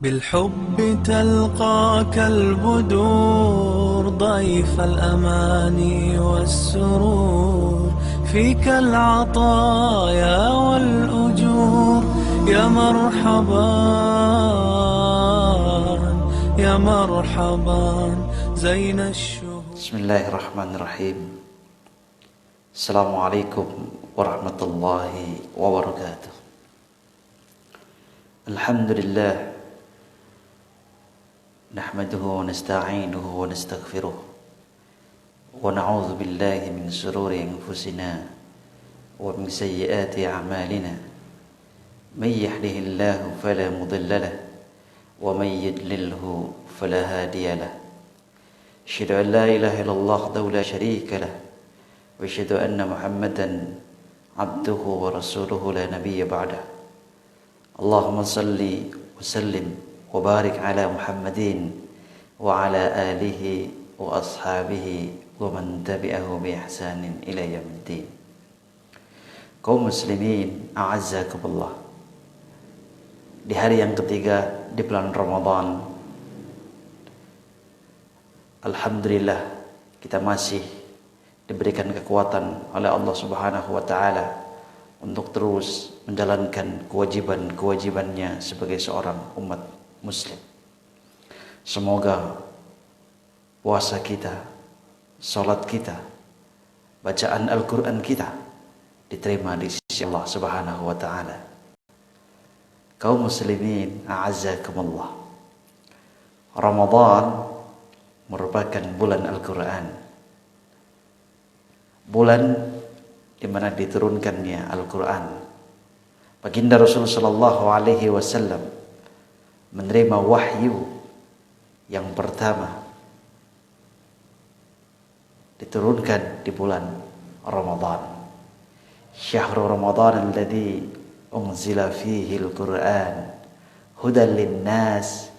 بالحب تلقاك البدور ضيف الأماني والسرور فيك العطايا والأجور يا مرحبا يا مرحبا زين الشهور. بسم الله الرحمن الرحيم. السلام عليكم ورحمة الله وبركاته. الحمد لله نحمده ونستعينه ونستغفره ونعوذ بالله من شرور أنفسنا ومن سيئات أعمالنا من يهده الله فلا مضل له ومن يضلله فلا هادي له. أشهد أن لا إله إلا الله وحده لا شريك له وأشهد أن محمدا عبده ورسوله لا نبي بعده. اللهم صل وسلم وبارك على محمد وعلى آله وأصحابه ومن تبعه بإحسان إلى يوم الدين. Kaum muslimin, a'azzakumullah. Di hari yang ketiga di bulan Ramadan, alhamdulillah kita masih diberikan kekuatan oleh Allah Subhanahu wa taala untuk terus menjalankan kewajiban-kewajibannya sebagai seorang umat muslim. Semoga puasa kita, salat kita, bacaan Al-Quran kita diterima di sisi Allah Subhanahu wa taala. Kaum muslimin, a'azzakumullah. Ramadan merupakan bulan Al-Quran, bulan di mana diturunkannya Al-Quran. Baginda Rasul sallallahu alaihi wasallam menerima wahyu yang pertama diturunkan di bulan Ramadan. Syahrul Ramadan alladzi unzila fihi al-Quran hudan lin-nas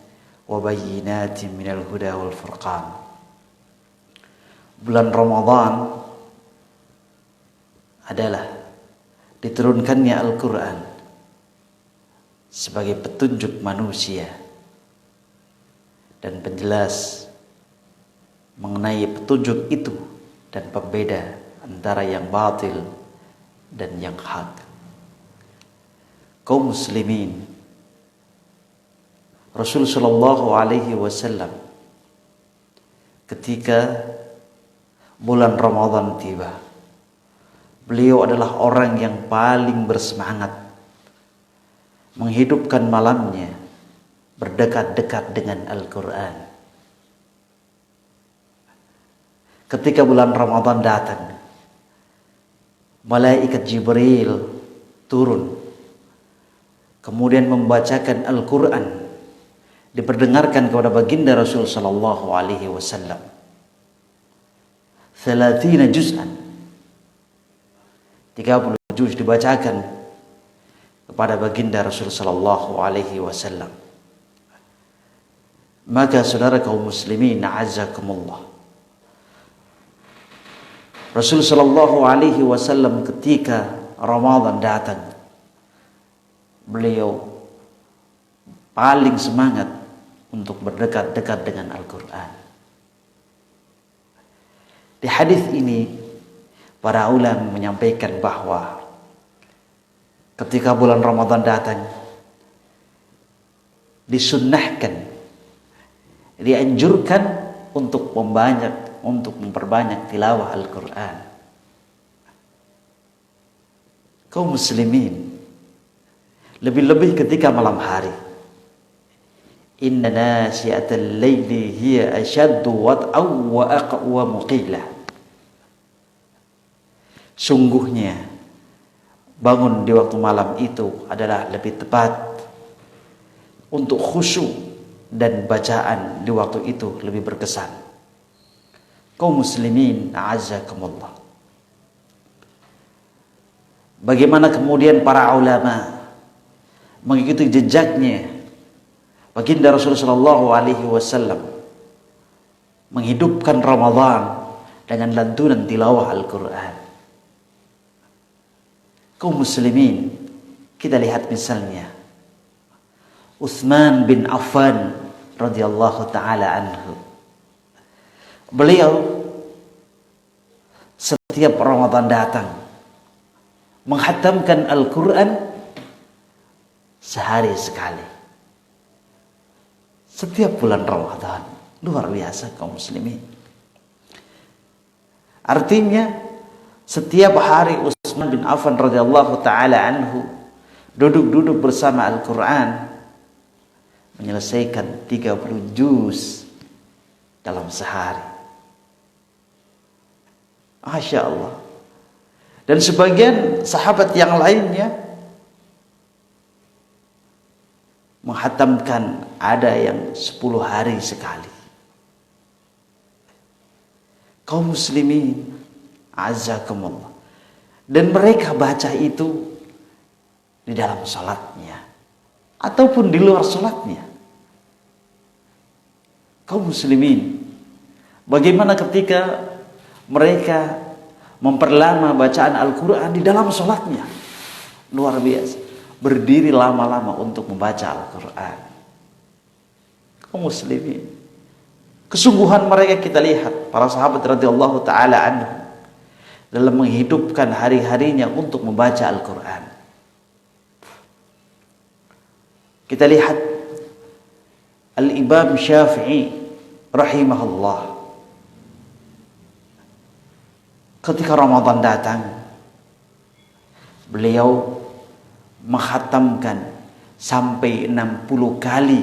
wa bayyinatin minal huda wal furqan. Bulan Ramadan adalah diturunkannya Al-Quran sebagai petunjuk manusia dan penjelas mengenai petunjuk itu dan pembeda antara yang batil dan yang hak. Kaum muslimin, Rasul sallallahu alaihi wasallam ketika bulan Ramadan tiba, beliau adalah orang yang paling bersemangat menghidupkan malamnya berdekat-dekat dengan Al-Quran. Ketika bulan Ramadan datang, malaikat Jibril turun, kemudian membacakan Al-Quran, diperdengarkan kepada baginda Rasul sallallahu alaihi wasallam 30 juz'an, 30 juz dibacakan kepada baginda Rasul sallallahu alaihi wasallam. Maka saudara kaum muslimin, a'azzakumullah, Rasul sallallahu alaihi wasallam ketika Ramadan datang, beliau paling semangat untuk berdekat-dekat dengan Al-Quran. Di hadis ini para ulama menyampaikan bahwa ketika bulan Ramadan datang, disunnahkan, dianjurkan untuk memperbanyak tilawah Al-Quran. Kaum muslimin, lebih-lebih ketika malam hari. Inna nasyi'atal laili hiya ashaddu wat'aw wa aqwa muqila. Sungguhnya bangun di waktu malam itu adalah lebih tepat untuk khusyuk, dan bacaan di waktu itu lebih berkesan. Kaum muslimin, a'azzakumullah. Bagaimana kemudian para ulama mengikuti jejaknya baginda Rasulullah sallallahu alaihi wasallam menghidupkan Ramadan dengan lantunan tilawah Al-Quran. Kaum muslimin, kita lihat misalnya Utsman bin Affan radhiyallahu taala anhu. Beliau setiap Ramadan datang menghatamkan Al-Quran sehari sekali. Setiap bulan Ramadan. Luar biasa kaum muslimin. Artinya setiap hari Utsman bin Affan radhiyallahu taala anhu duduk-duduk bersama Al-Quran, menyelesaikan 30 juz dalam sehari. Masya Allah. Dan sebagian sahabat yang lainnya menghatamkan ada yang 10 hari sekali. Kaum muslimin azakumullah. Dan mereka baca itu di dalam salatnya ataupun di luar salatnya. Kaum muslimin, bagaimana ketika mereka memperlama bacaan Al-Quran di dalam salatnya? Luar biasa. Berdiri lama-lama untuk membaca Al-Quran. Kaum muslimin, kesungguhan mereka kita lihat para sahabat radhiyallahu taala anhu dalam menghidupkan hari-harinya untuk membaca Al-Quran. Kita lihat Al-Imam Syafi'i rahimahullah, ketika Ramadan datang beliau menghatamkan sampai 60 kali.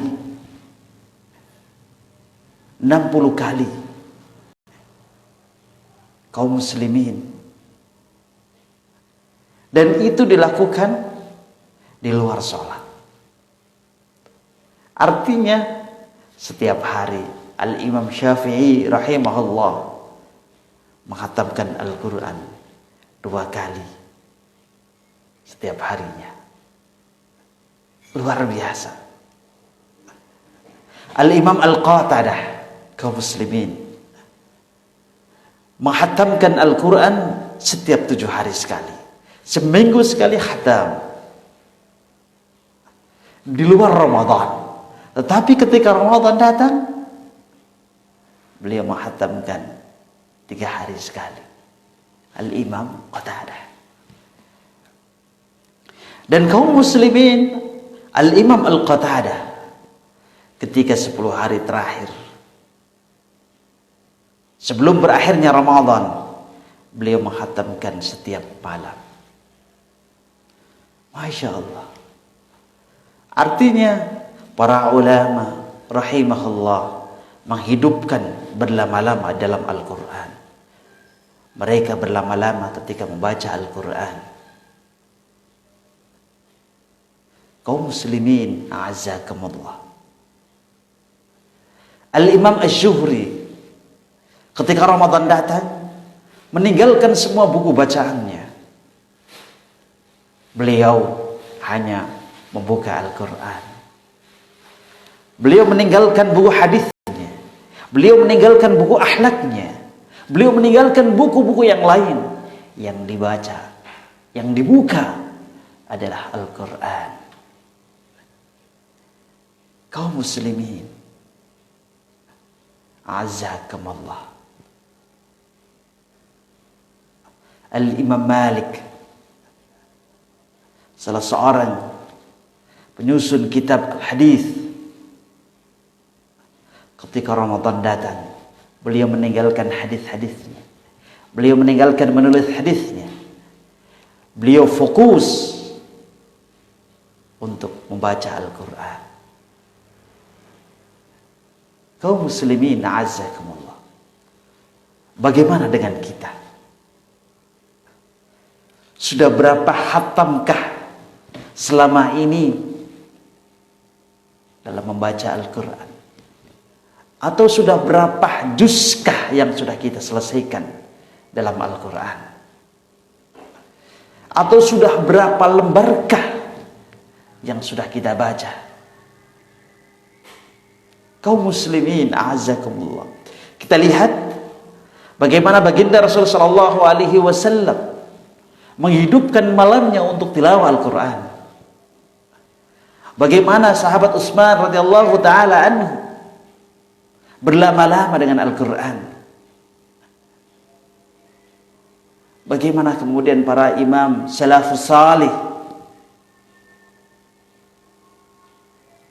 60 kali. Kaum muslimin. Dan itu dilakukan di luar sholat. Artinya setiap hari Al-Imam Syafi'i rahimahullah menghatamkan Al-Quran 2 kali setiap harinya. Luar biasa. Al-Imam Al-Qatadah, kaum muslimin, menghatamkan Al-Quran setiap 7 hari sekali. Seminggu sekali khatam. Di luar Ramadan. Tetapi ketika Ramadan datang, beliau menghatamkan 3 hari sekali. Al-Imam Qatadah. Dan kaum muslimin, Al-Imam Al-Qatadah ketika 10 hari terakhir sebelum berakhirnya Ramadan, beliau menghatamkan setiap malam. Masya Allah. Artinya para ulama rahimahullah menghidupkan berlama-lama dalam Al-Quran. Mereka berlama-lama ketika membaca Al-Quran. Kaum muslimin a'azakumullah. Al-Imam Asy-Syuhri ketika Ramadan datang meninggalkan semua buku bacaannya. Beliau hanya membuka Al-Quran. Beliau meninggalkan buku hadisnya. Beliau meninggalkan buku akhlaknya. Beliau meninggalkan buku-buku yang lain. Yang dibaca, yang dibuka adalah Al-Quran. Kaum muslimin azakumullah. Al-Imam Malik, salah seorang penyusun kitab hadis, ketika Ramadan datang, beliau meninggalkan hadis-hadisnya. Beliau meninggalkan menulis hadisnya. Beliau fokus untuk membaca Al-Quran. Kaum muslimin a'azzakumullah. Bagaimana dengan kita? Sudah berapa hatamkah selama ini dalam membaca Al-Quran? Atau sudah berapa juzkah yang sudah kita selesaikan dalam Al-Quran? Atau sudah berapa lembarkah yang sudah kita baca? Kaum muslimin a'azakumullah. Kita lihat bagaimana baginda Rasul sallallahu alaihi wasallam menghidupkan malamnya untuk tilawah Al-Quran. Bagaimana sahabat Utsman radhiyallahu taala anhu berlama-lama dengan Al-Quran. Bagaimana kemudian para imam salafus salih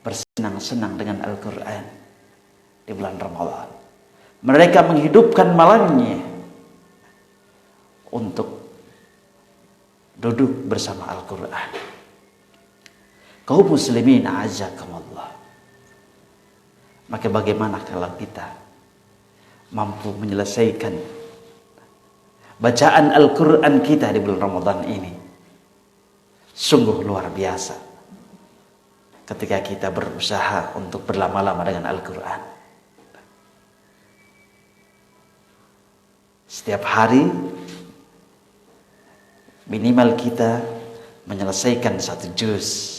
bersenang-senang dengan Al-Quran di bulan Ramadan. Mereka menghidupkan malamnya untuk duduk bersama Al-Quran. Kaum muslimin a'azzakumullah. Maka bagaimana kalau kita mampu menyelesaikan bacaan Al-Quran kita di bulan Ramadan ini? Sungguh luar biasa ketika kita berusaha untuk berlama-lama dengan Al-Quran. Setiap hari minimal kita menyelesaikan 1 juz.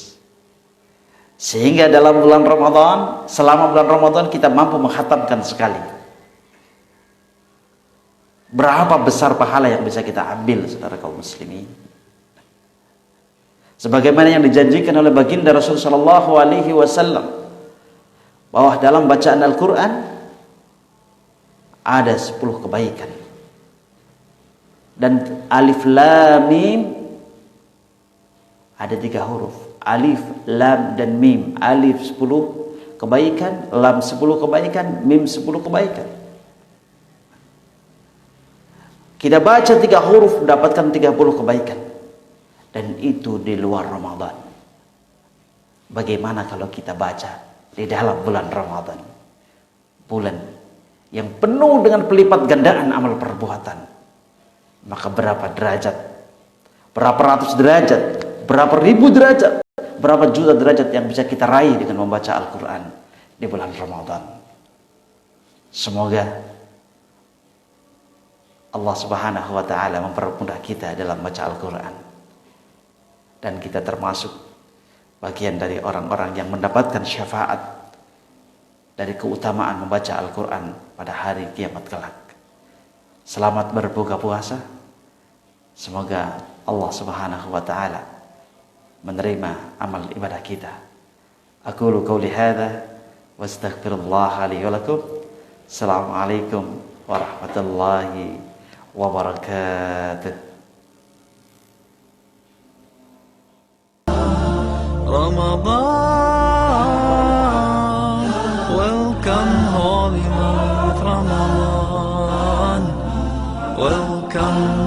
Sehingga dalam bulan Ramadan, selama bulan Ramadan kita mampu menghatamkan sekali. Berapa besar pahala yang bisa kita ambil, saudara kaum muslimin. Sebagaimana yang dijanjikan oleh baginda Rasul sallallahu alaihi wasallam, bahwa dalam bacaan Al-Quran ada 10 kebaikan. Dan alif lam mim ada 3 huruf. Alif, lam, dan mim. Alif 10 kebaikan, lam 10 kebaikan, mim 10 kebaikan. Kita baca 3 huruf mendapatkan 30 kebaikan. Dan itu di luar Ramadan. Bagaimana kalau kita baca di dalam bulan Ramadan? Bulan yang penuh dengan pelipat gandaan amal perbuatan. Maka berapa derajat? Berapa ratus derajat? Berapa ribu derajat? Berapa juta derajat yang bisa kita raih dengan membaca Al-Quran di bulan Ramadan. Semoga Allah subhanahu wa ta'ala mempermudah kita dalam baca Al-Quran. Dan kita termasuk bagian dari orang-orang yang mendapatkan syafaat dari keutamaan membaca Al-Quran pada hari kiamat kelak. Selamat berbuka puasa. Semoga Allah subhanahu wa ta'ala menerima amal ibadah kita. Aqulu qawli hadza wa astaghfirullah li wa lakum. Assalamualaikum warahmatullahi wabarakatuh. Ramadan, welcome holy month Ramadan, welcome